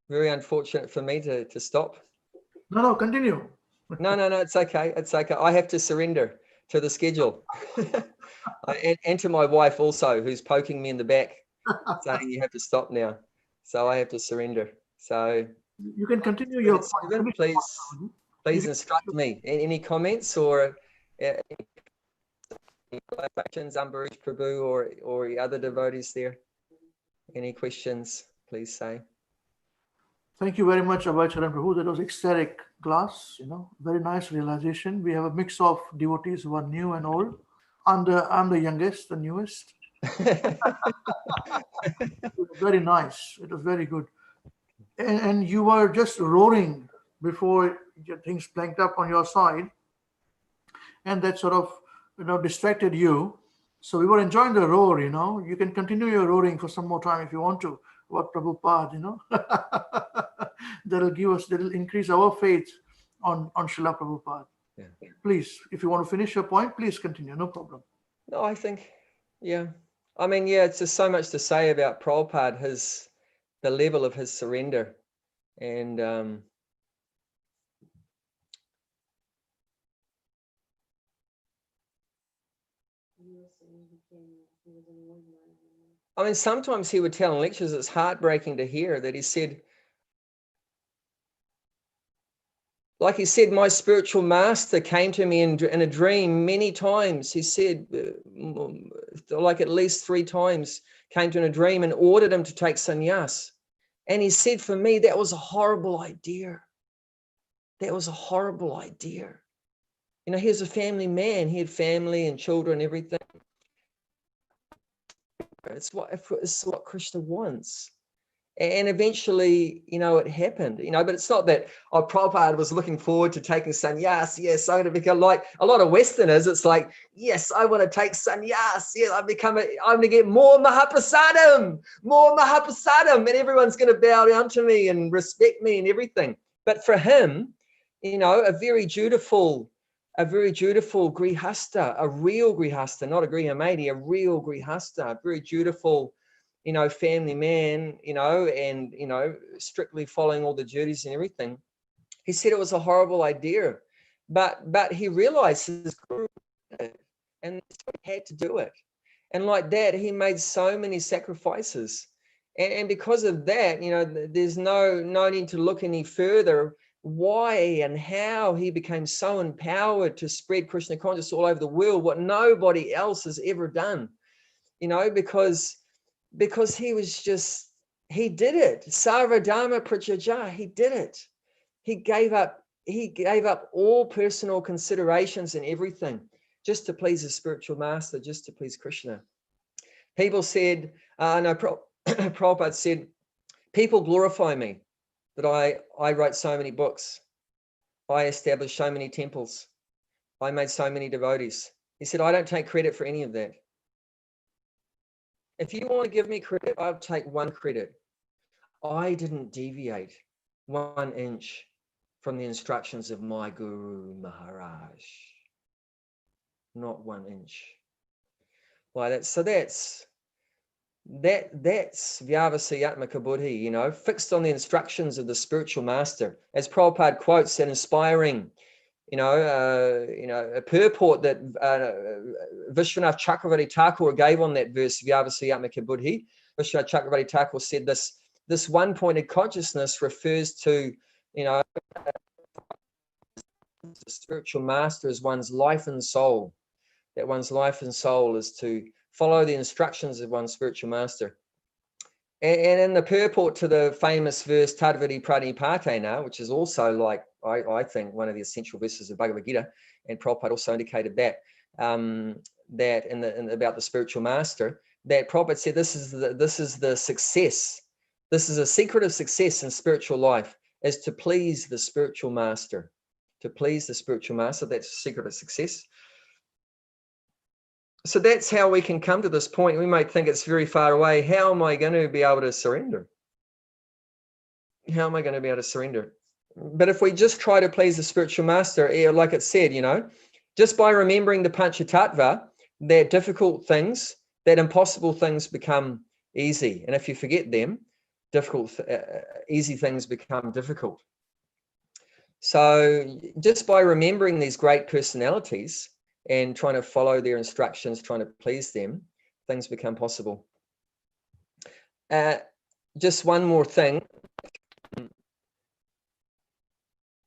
Very unfortunate for me to stop. No, continue. No, it's okay. It's okay. I have to surrender to the schedule. and to my wife also, who's poking me in the back, saying you have to stop now. So I have to surrender. So you can continue your point. Please instruct me. Any comments or questions, Ambarish Prabhu or other devotees there? Any questions, please say. Thank you very much, Abhay Charan Prabhu. That was ecstatic. class, very nice realization. We have a mix of devotees who are new and old. I'm the youngest, the newest. It was very nice. It was very good. And you were just roaring before your things blanked up on your side, and that sort of distracted you. So we were enjoying the roar. You can continue your roaring for some more time if you want to about Prabhupada. That'll increase our faith on Srila Prabhupada. Yeah. Please, if you want to finish your point, please continue. No problem. No, I think, yeah. I mean, yeah, it's just so much to say about Prabhupada, the level of his surrender. And I mean, sometimes he would tell in lectures, it's heartbreaking to hear that he said, like he said, my spiritual master came to me in a dream many times. He said, like at least 3 times, came to him in a dream and ordered him to take sannyas. And he said, for me, that was a horrible idea. That was a horrible idea. He was a family man. He had family and children and everything. It's what Krishna wants. And eventually, it happened, but it's not that, Prabhupada was looking forward to taking sannyas. Yes, I'm going to become like a lot of Westerners. It's like, yes, I want to take sannyas. Yeah, I'm going to get more Mahaprasadam, and everyone's going to bow down to me and respect me and everything. But for him, a very dutiful grihasta, a real grihasta, not a grihamati, a real grihasta, very dutiful, family man, and, strictly following all the duties and everything. He said it was a horrible idea, but he realized his guru and he had to do it. And like that, he made so many sacrifices. And because of that, there's no need to look any further why and how he became so empowered to spread Krishna consciousness all over the world, what nobody else has ever done, because he did it. Sarva Dharma Prajaja, he did it. He gave up all personal considerations and everything just to please his spiritual master, just to please Krishna. People said, Prabhupada said, people glorify me that I wrote so many books. I established so many temples. I made so many devotees. He said, I don't take credit for any of that. If you want to give me credit, I'll take one credit. I didn't deviate 1 inch from the instructions of my Guru Maharaj. Not 1 inch. Like that. So that's Vyavasayatmaka Buddhi, fixed on the instructions of the spiritual master. As Prabhupada quotes that inspiring, a purport that Vishwanath Chakravarti Thakur gave on that verse, Vyavasayatmaka Buddhi. Vishwanath Chakravarti Thakur said this one-pointed consciousness refers to, the spiritual master as one's life and soul. That one's life and soul is to follow the instructions of one's spiritual master. And in the purport to the famous verse Tadvati Pranipatena, which is also like, I think, one of the essential verses of Bhagavad Gita, and Prabhupada also indicated that, about the spiritual master, that Prabhupada said this is the success. This is a secret of success in spiritual life, is to please the spiritual master. To please the spiritual master, that's the secret of success. So that's how we can come to this point. We might think it's very far away. How am I going to be able to surrender? How am I going to be able to surrender? But if we just try to please the spiritual master, like it said, just by remembering the Panchatattva, that difficult things, that impossible things become easy. And if you forget them, easy things become difficult. So just by remembering these great personalities and trying to follow their instructions, trying to please them, things become possible. Just one more thing.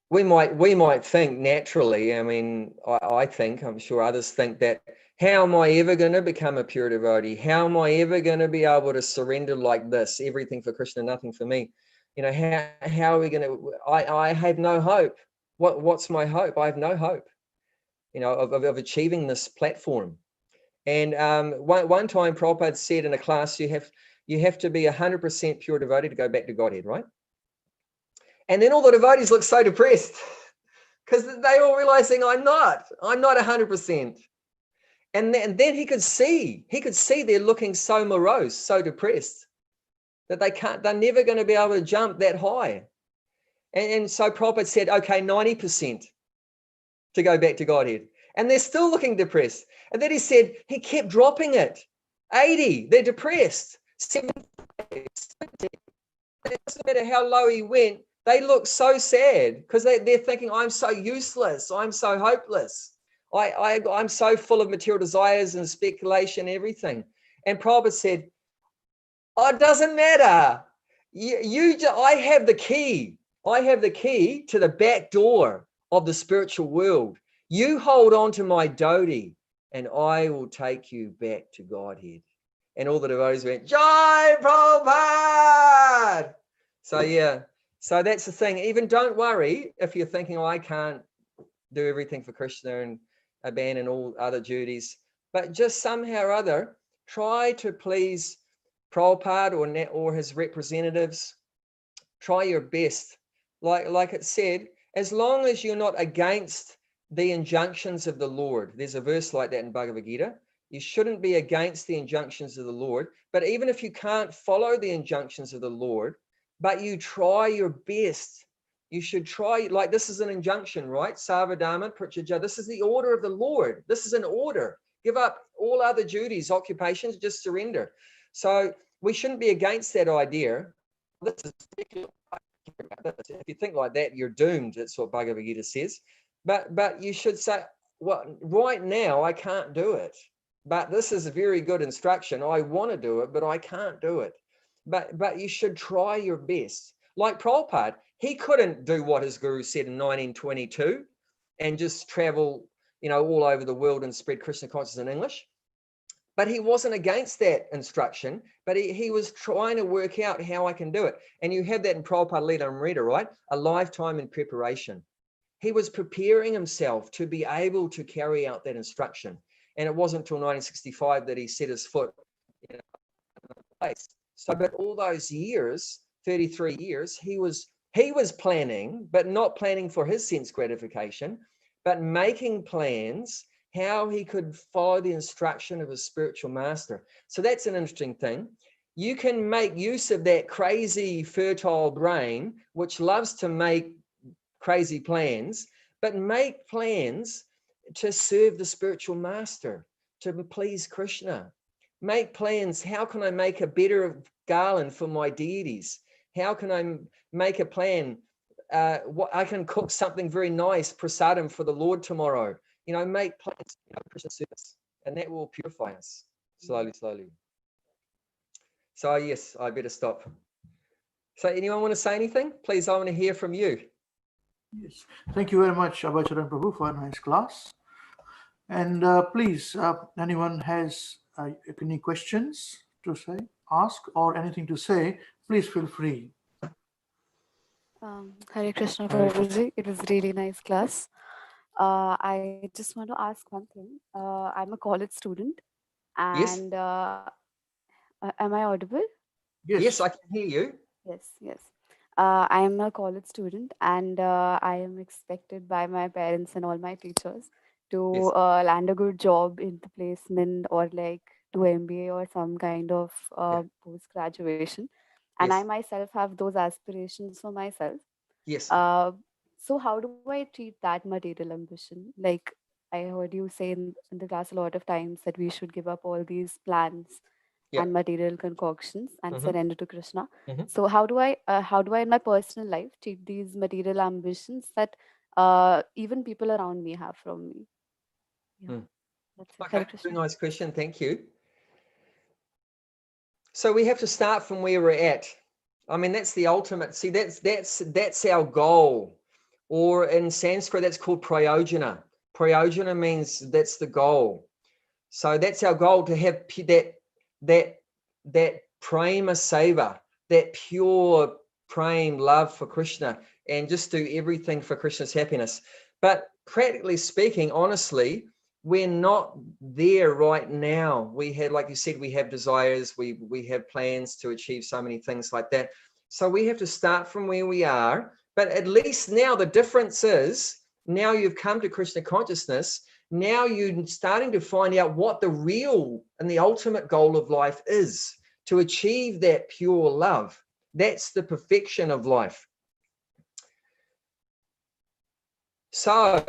We might think naturally, I think, I'm sure others think that, how am I ever going to become a pure devotee? How am I ever going to be able to surrender like this? Everything for Krishna, nothing for me. How are we going to, I have no hope. what's my hope? I have no hope, of achieving this platform. And one time Prabhupada said in a class, you have to be 100% pure devotee to go back to Godhead, right? And then all the devotees look so depressed because they all realizing I'm not 100%. And then he could see they're looking so morose, so depressed that they're never going to be able to jump that high. And so Prabhupada said, okay, 90% to go back to Godhead. And they're still looking depressed. And then he kept dropping it. 80, they're depressed. 70, 70. It doesn't matter how low he went, they look so sad because they're thinking, I'm so useless. I'm so hopeless. I'm so full of material desires and speculation, everything. And Prabhupada said, oh, it doesn't matter. I have the key. I have the key to the back door of the spiritual world. You hold on to my dhoti and I will take you back to Godhead. And all the devotees went, Jai Prabhupada! So that's the thing. Even don't worry if you're thinking, I can't do everything for Krishna and abandon all other duties. But just somehow or other, try to please Prabhupada or his representatives. Try your best. Like it said, as long as you're not against the injunctions of the Lord. There's a verse like that in Bhagavad Gita. You shouldn't be against the injunctions of the Lord. But even if you can't follow the injunctions of the Lord, but you try your best, you should try, like this is an injunction, right? Sarvadharma Prachaja. This is the order of the Lord. This is an order. Give up all other duties, occupations, just surrender. So we shouldn't be against that idea. This is, if you think like that, you're doomed. That's what Bhagavad Gita says. But you should say, well, right now I can't do it. But this is a very good instruction. I want to do it, but I can't do it. But you should try your best. Like Prabhupada, he couldn't do what his guru said in 1922 and just travel, all over the world and spread Krishna consciousness in English. But he wasn't against that instruction, but he was trying to work out how I can do it. And you have that in Prabhupada Lila Amrita, right? A lifetime in preparation. He was preparing himself to be able to carry out that instruction. And it wasn't until 1965 that he set his foot in a place. So, but all those years, 33 years, he was planning, but not planning for his sense gratification, but making plans how he could follow the instruction of his spiritual master. So that's an interesting thing. You can make use of that crazy, fertile brain, which loves to make crazy plans, but make plans to serve the spiritual master, to please Krishna. Make plans. How can I make a better garland for my deities? How can I make a plan? I can cook something very nice, prasadam, for the Lord tomorrow. Make plans, Krishna service, and that will purify us slowly. So yes, I better stop. So anyone want to say anything? Please, I want to hear from you. Yes, thank you very much, Abhay Charan Prabhu, for a nice class. And please, anyone has any questions to say, ask, or anything to say, please feel free. Hare Krishna Prabhuji, it was really nice class. I just want to ask one thing. I'm a college student, and am I audible? Yes, I can hear you. Yes. I am a college student, and I am expected by my parents and all my teachers to land a good job in the placement or like do MBA or some kind of post graduation. And I myself have those aspirations for myself. Yes. So how do I treat that material ambition? Like I heard you say in the class a lot of times that we should give up all these plans and material concoctions and surrender to Krishna. So how do I in my personal life treat these material ambitions that even people around me have from me? That's it. Okay, very nice question. Thank you. So we have to start from where we're at. I mean, that's the ultimate. See, that's our goal. Or in Sanskrit, that's called prayojana. Prayojana means that's the goal. So that's our goal, to have that prema seva, that pure praying love for Krishna and just do everything for Krishna's happiness. But practically speaking, honestly, we're not there right now. We had, like you said, we have desires, we have plans to achieve so many things like that. So we have to start from where we are. But at least now the difference is, now you've come to Krishna consciousness, now you're starting to find out what the real and the ultimate goal of life is, to achieve that pure love. That's the perfection of life. So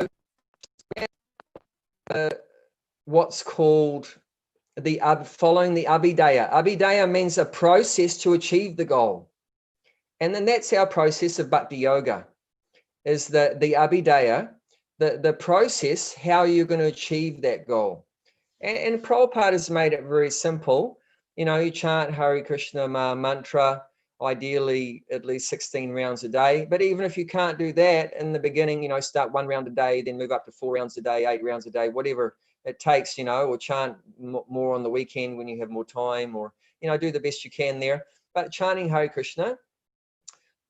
what's called the following the Abhidaya. Abhidaya means a process to achieve the goal. And then that's our process of Bhakti Yoga, is the Abhidaya, the process, how you're going to achieve that goal. And Prabhupada has made it very simple. You know, you chant Hare Krishna mantra, ideally at least 16 rounds a day. But even if you can't do that in the beginning, you know, start 1 round a day, then move up to 4 rounds a day, 8 rounds a day, whatever it takes, you know, or chant more on the weekend when you have more time, or, you know, do the best you can there. But chanting Hare Krishna,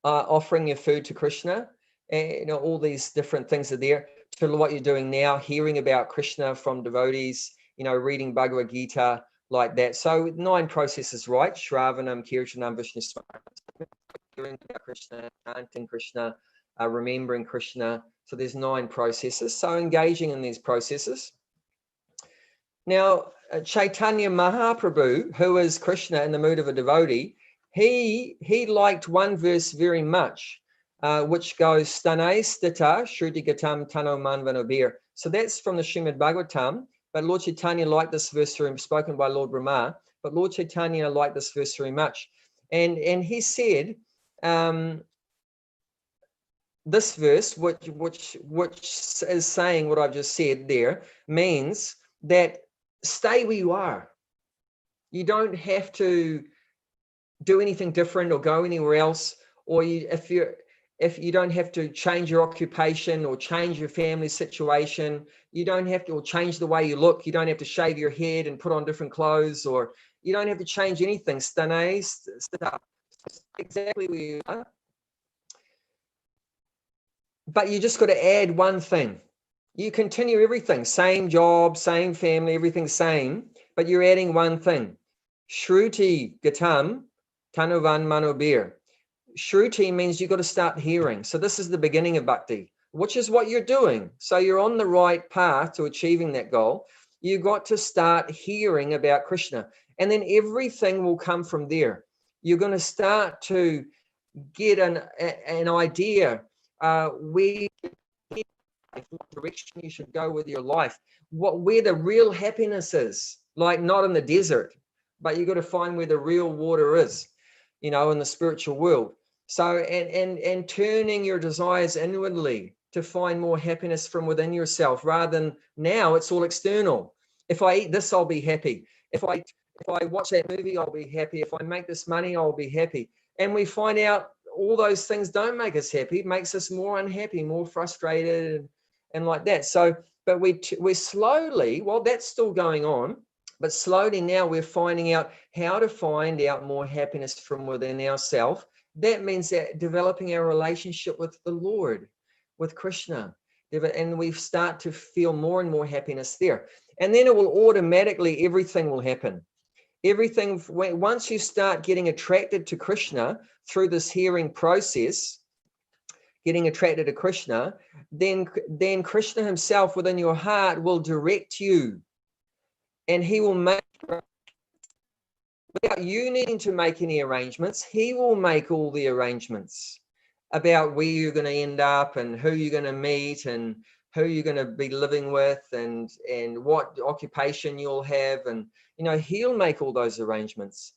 offering your food to Krishna, and, you know, all these different things are there. To what you're doing now, hearing about Krishna from devotees, you know, reading Bhagavad Gita, like that. So 9 processes, right? Shravanam, Kirtanam, Vishnu Smaranam, hearing about Krishna, chanting Krishna, remembering Krishna. So there's 9 processes. So engaging in these processes. Now, Chaitanya Mahaprabhu, who is Krishna in the mood of a devotee, he liked one verse very much, which goes, Stanai stita shruti-gatam tano manvanobir. So that's from the Srimad Bhāgavatam. But Lord Chaitanya liked this verse, spoken by Lord Brahma, but Lord Chaitanya liked this verse very much. And he said, this verse, which is saying what I've just said there, means that stay where you are. You don't have to do anything different or go anywhere else, or if you don't have to change your occupation or change your family situation, you don't have to, or change the way you look. You don't have to shave your head and put on different clothes, or you don't have to change anything. Stay exactly where you are. But you just got to add one thing. You continue everything, same job, same family, everything same, but you're adding one thing. Shruti gatam tanuvan manobir. Shruti means you've got to start hearing. So this is the beginning of bhakti, which is what you're doing. So you're on the right path to achieving that goal. You got to start hearing about Krishna, and then everything will come from there. You're going to start to get an idea where what direction you should go with your life, where the real happiness is, like not in the desert, but you got to find where the real water is, you know, in the spiritual world. So, and turning your desires inwardly to find more happiness from within yourself, rather than now it's all external. If I eat this, I'll be happy. If I watch that movie, I'll be happy. If I make this money, I'll be happy. And we find out all those things don't make us happy. It makes us more unhappy, more frustrated, and like that. So, but we're slowly, well, that's still going on, but slowly now we're finding out how to find out more happiness from within ourselves. That means that developing our relationship with the Lord, with Krishna, and we start to feel more and more happiness there. And then it will automatically, everything will happen. Everything, once you start getting attracted to Krishna through this hearing process, getting attracted to Krishna, then Krishna himself within your heart will direct you, and he will make, without you needing to make any arrangements, he will make all the arrangements about where you're going to end up and who you're going to meet and who you're going to be living with and what occupation you'll have. And, you know, he'll make all those arrangements.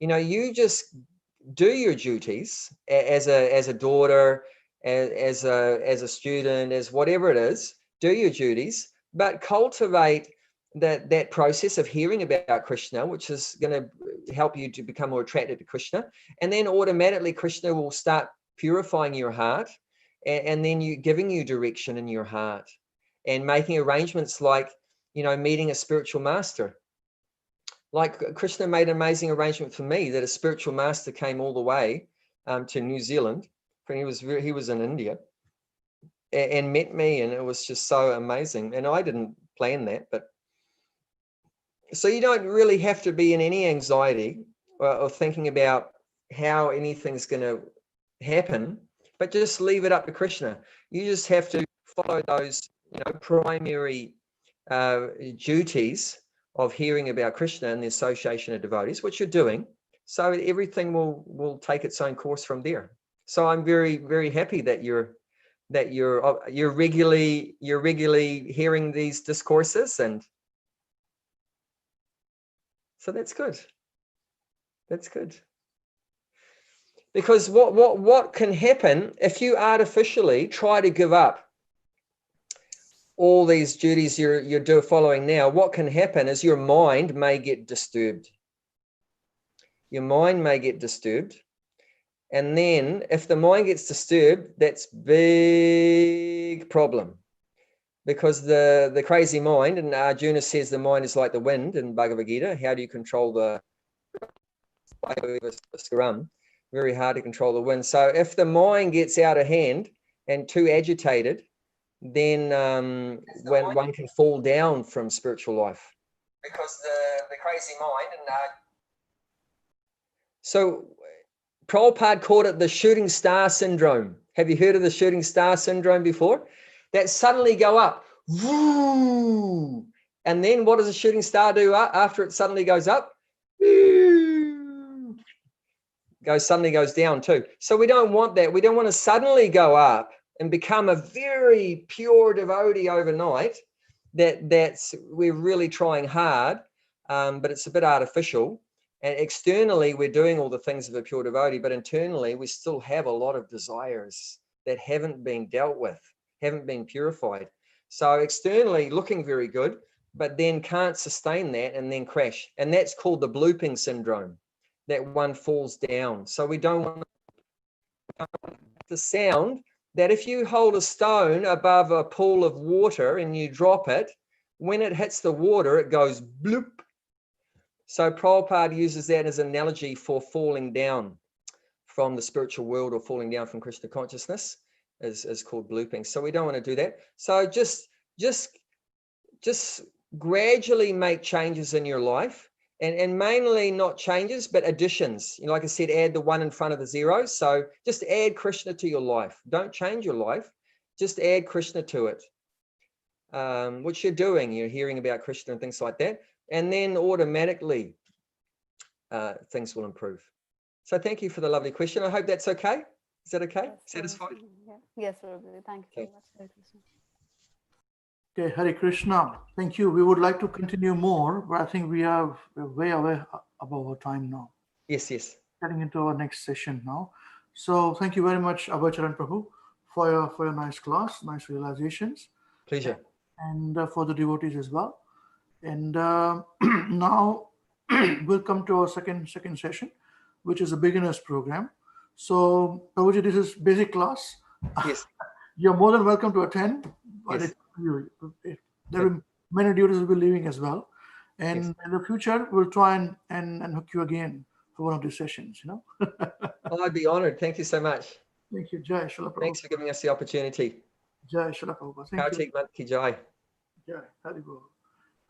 You know, you just do your duties as a daughter, as a student, as whatever it is, do your duties, but cultivate that process of hearing about Krishna, which is going to help you to become more attracted to Krishna. And then automatically Krishna will start purifying your heart, and then giving you direction in your heart and making arrangements, like, you know, meeting a spiritual master. Like Krishna made an amazing arrangement for me, that a spiritual master came all the way to New Zealand when he was in India, and met me, and it was just so amazing. And I didn't plan that, but so you don't really have to be in any anxiety or thinking about how anything's going to happen, but just leave it up to Krishna. You just have to follow those, primary duties of hearing about Krishna and the association of devotees, which you're doing. So everything will take its own course from there. So I'm very, very happy that you're regularly hearing these discourses, and so that's good. That's good. Because what can happen if you artificially try to give up all these duties you're following now? What can happen is your mind may get disturbed. Your mind may get disturbed. And then if the mind gets disturbed, that's big problem. Because the crazy mind, and Arjuna says the mind is like the wind in Bhagavad Gita. How do you control the very hard to control the wind. So if the mind gets out of hand and too agitated, then when one can fall down from spiritual life. Because the crazy mind, and so Prabhupada called it the shooting star syndrome. Have you heard of the shooting star syndrome before? That suddenly go up, woo, and then what does a shooting star do after it suddenly goes up? Suddenly goes down too. So we don't want that. We don't want to suddenly go up and become a very pure devotee overnight. We're really trying hard, but it's a bit artificial. And externally, we're doing all the things of a pure devotee, but internally, we still have a lot of desires that haven't been dealt with, haven't been purified. So externally, looking very good, but then can't sustain that and then crash. And that's called the blooping syndrome, that one falls down. So we don't want the sound that if you hold a stone above a pool of water and you drop it, when it hits the water, it goes bloop. So Prabhupada uses that as an analogy for falling down from the spiritual world, or falling down from Krishna consciousness is called blooping. So we don't want to do that. So just gradually make changes in your life, and mainly not changes, but additions. Like I said, add the 1 in front of the 0. So just add Krishna to your life. Don't change your life. Just add Krishna to it, which you're doing. You're hearing about Krishna and things like that. And then automatically things will improve. So thank you for the lovely question. I hope that's okay. Is that okay? Yes, Satisfied? Yes, Prabhupada. Thank you so much. Hare Krishna. Okay, Hare Krishna. Thank you. We would like to continue more, but I think we're way away above our time now. Yes. Getting into our next session now. So thank you very much, Abhay Charan Prabhu, for your nice class, nice realizations. Pleasure. And for the devotees as well. And now we'll come to our second session, which is a beginner's program. So, Prabhuji, this is basic class. Yes. You're more than welcome to attend. But Yes. There are many devotees will be leaving as well. And Yes. in the future, we'll try and hook you again for one of these sessions, Oh, I'd be honored. Thank you so much. Thank you. Jai Srila Prabhupada. Thanks for giving us the opportunity. Jai Srila Prabhupada. Thank you. Kartik Mat ki jai. Jai. Hare Guru.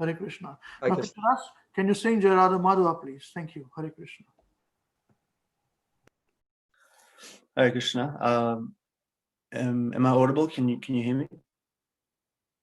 Hare Krishna. Hare Now, Krishna. Krishnas, can you sing Jai Radha Madhava, please? Thank you. Hare Krishna. Hare Krishna. Am I audible? Can you hear me?